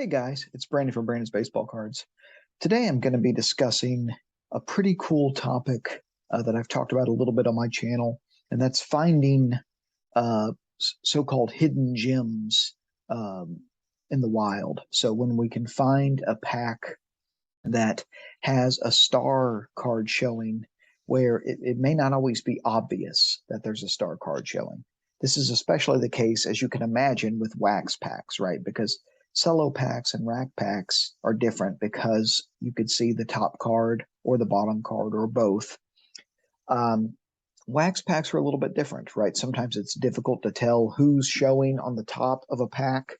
Hey guys, it's Brandon from Brandon's Baseball Cards. Today I'm going to be discussing a pretty cool topic that I've talked about a little bit on my channel, and that's finding uh, so-called hidden gems in the wild. So when we can find a pack that has a star card showing where it may not always be obvious that there's a star card showing. This is especially the case, as you can imagine, with wax packs, right? Because cello packs and rack packs are different because you could see the top card or the bottom card or both. Um, Wax packs are a little bit different, right? Sometimes it's difficult to tell who's showing on the top of a pack,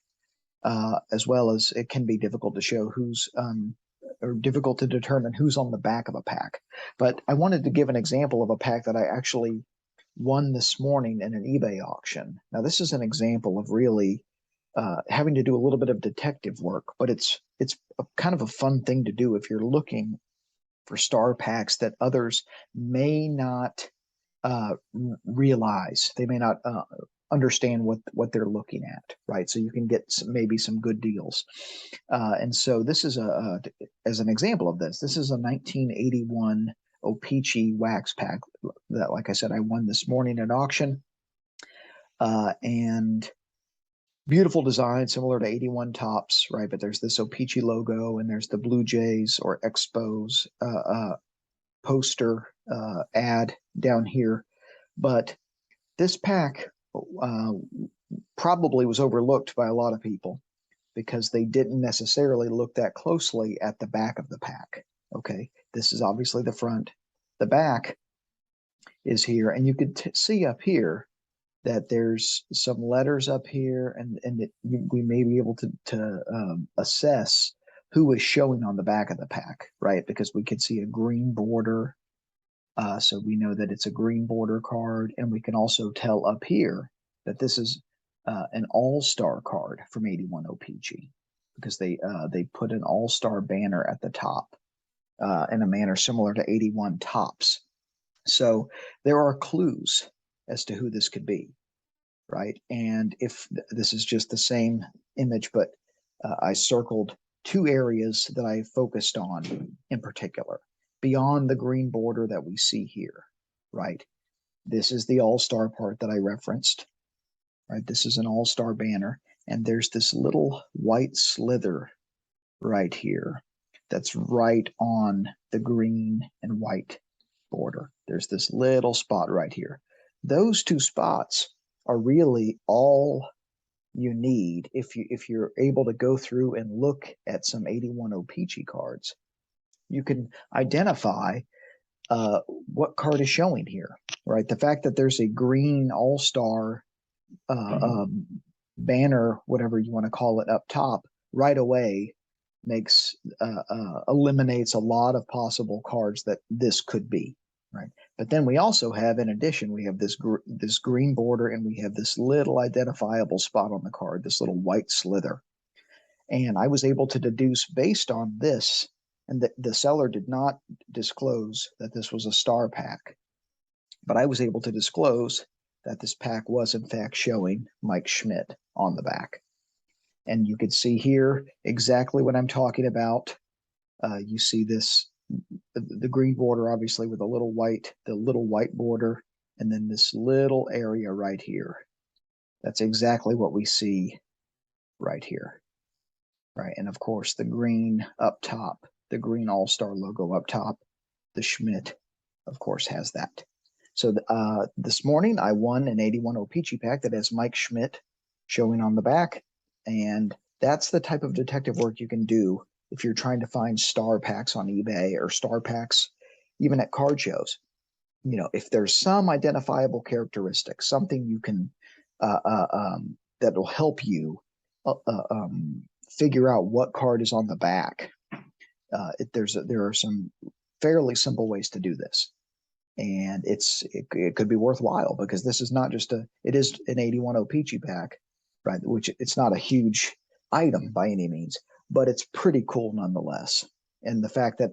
as well as it can be difficult to show who's or difficult to determine who's on the back of a pack. But I wanted to give an example of a pack that I actually won this morning in an eBay auction. Now, this is an example of really having to do a little bit of detective work, but it's kind of a fun thing to do if you're looking for star packs that others may not realize. They may not understand what they're looking at, right? So you can get maybe some good deals. And so this is as an example of this. This is a 1981 O-Pee-Chee wax pack that, like I said, I won this morning at auction. And beautiful design, similar to 81 Tops, right? But there's this O-Pee-Chee logo, and there's the Blue Jays or Expos poster ad down here. But this pack probably was overlooked by a lot of people because they didn't necessarily look that closely at the back of the pack. Okay, this is obviously the front. The back is here, and you could see up here that there's some letters up here, and we may be able to assess who is showing on the back of the pack, right? Because we could see a green border, so we know that it's a green border card, and we can also tell up here that this is an all-star card from 81 O-Pee-Chee because they put an all-star banner at the top in a manner similar to 81 Tops. So there are clues as to who this could be, right? And if this is just the same image, but I circled two areas that I focused on in particular, beyond the green border that we see here, right? This is the all-star part that I referenced, right? This is an all-star banner, and there's this little white slither right here that's right on the green and white border. There's this little spot right here. Those two spots are really all you need if you're able to go through and look at some 81 O-Pee-Chee cards. You can identify what card is showing here, right? The fact that there's a green all-star banner, whatever you want to call it, up top right away makes eliminates a lot of possible cards that this could be, right? But then we also have, in addition, we have this green border, and we have this little identifiable spot on the card, this little white slither. And I was able to deduce based on this, and the seller did not disclose that this was a star pack, but I was able to disclose that this pack was in fact showing Mike Schmidt on the back. And you can see here exactly what I'm talking about. You see this, the green border, obviously, with the little white border, and then this little area right here. That's exactly what we see right here, right? And of course, the green up top, the green all-star logo up top, the Schmidt, of course, has that. So this morning, I won an 81 O-Pee-Chee pack that has Mike Schmidt showing on the back. And that's the type of detective work you can do if you're trying to find star packs on eBay or star packs even at card shows. You know, if there's some identifiable characteristic, something you can that will help you figure out what card is on the back. There are some fairly simple ways to do this, and it could be worthwhile because this is not just it is an 81 O-Pee-Chee pack, right? Which it's not a huge item by any means, but it's pretty cool nonetheless. And the fact that,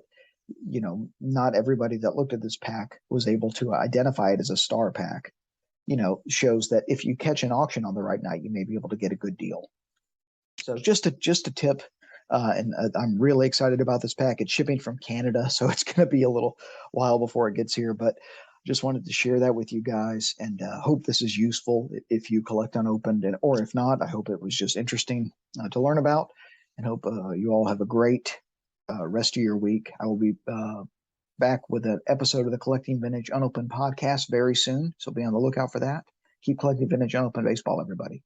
you know, not everybody that looked at this pack was able to identify it as a star pack, you know, shows that if you catch an auction on the right night, you may be able to get a good deal. So just a tip And I'm really excited about this pack. It's shipping from Canada, so it's going to be a little while before it gets here. But just wanted to share that with you guys, and hope this is useful if you collect unopened, and or if not, I hope it was just interesting to learn about, and hope you all have a great rest of your week. I will be back with an episode of the Collecting Vintage Unopened podcast very soon, so be on the lookout for that. Keep collecting vintage unopened baseball, everybody.